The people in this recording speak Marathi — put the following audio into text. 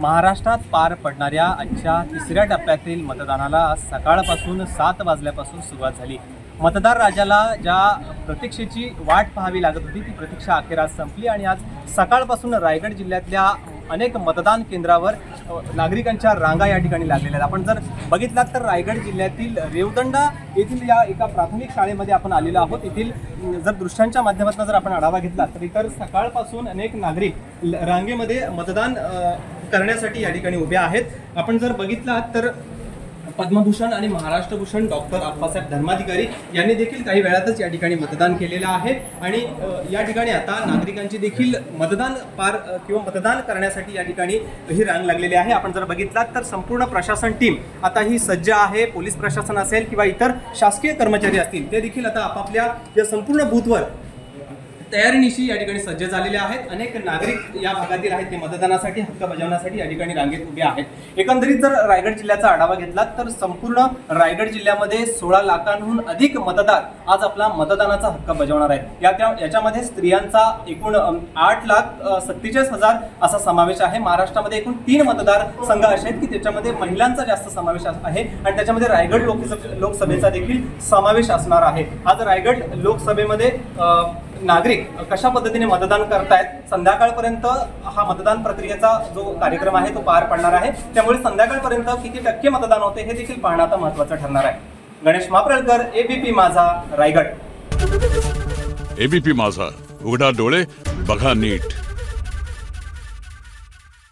महाराष्ट्रात पार पडणाऱ्या आजच्या तिसऱ्या टप्प्यातील मतदानाला आज सकाळपासून 7 वाजल्यापासून सुरुवात झाली। मतदार राजाला ज्या प्रतीक्षेची वाट पाहावी लागत होती ती प्रतीक्षा अखेर आज संपली आणि आज सकाळपासून रायगड जिल्ह्यातल्या अनेक मतदान केंद्रावर नागरिकांच्या रांगा या ठिकाणी लागलेल्या आहेत। आपण जर बघितलात तर रायगड जिल्ह्यातील रेवदंडा येथील या एका प्राथमिक शाळेमध्ये आपण आलेलो आहोत। येथील जर दृश्यांच्या माध्यमातून जर आपण आढावा घेतला तर इतर सकाळपासून अनेक नागरिक रांगेमध्ये मतदान करण्यासाठी या ठिकाणी उभे आहेत। आपण जर बघितलात तर पद्मभूषण आणि महाराष्ट्रभूषण डॉक्टर अप्पासाहेब धर्माधिकारी यांनी देखील काही वेळातच या ठिकाणी मतदान केलेलं आहे आणि या ठिकाणी आता नागरिकांची देखील मतदान करण्यासाठी या ठिकाणी ही रांग लागलेली आहे। आपण जर बघितलात तर संपूर्ण प्रशासन टीम आता ही सज्ज आहे। पोलीस प्रशासन असेल किंवा इतर शासकीय कर्मचारी असतील ते देखील आता आपापल्या या संपूर्ण बूथवर तयारीनिशी या ठिकाणी सज्ज झालेले आहेत। अनेक नागरिक या भागातील आहेत ते मतदानासाठी हक्क बजावण्यासाठी या ठिकाणी रांगेत उभे आहेत। एकंदरीत जर रायगड जिल्ह्याचा आढावा घेतला तर संपूर्ण रायगड जिल्ह्यामध्ये 16 लाखांहून अधिक मतदार आज आपला मतदानाचा हक्क बजावणार आहेत। याच्यामध्ये स्त्रियांचा एकूण 8,47,000 असा समावेश आहे। महाराष्ट्रामध्ये एकूण 3 मतदार संघ असे आहेत की त्याच्यामध्ये महिलांचा जास्त समावेश आहे आणि त्याच्यामध्ये रायगड लोकसभेचा देखील समावेश असणार आहे। आज रायगड लोकसभेमध्ये नागरिक कशा पद्धतीने मतदान करतायत संध्याकाळपर्यंत हा मतदान प्रक्रियेचा जो कार्यक्रम आहे तो पार पडणार आहे। त्यामुळे संध्याकाळपर्यंत किती टक्के मतदान होते हे देखील पाहणं आता महत्त्वाचं ठरणार आहे। गणेश मापरळकर, एबीपी माझा, रायगड। एबीपी माझा, उघडा डोळे बघा नीट।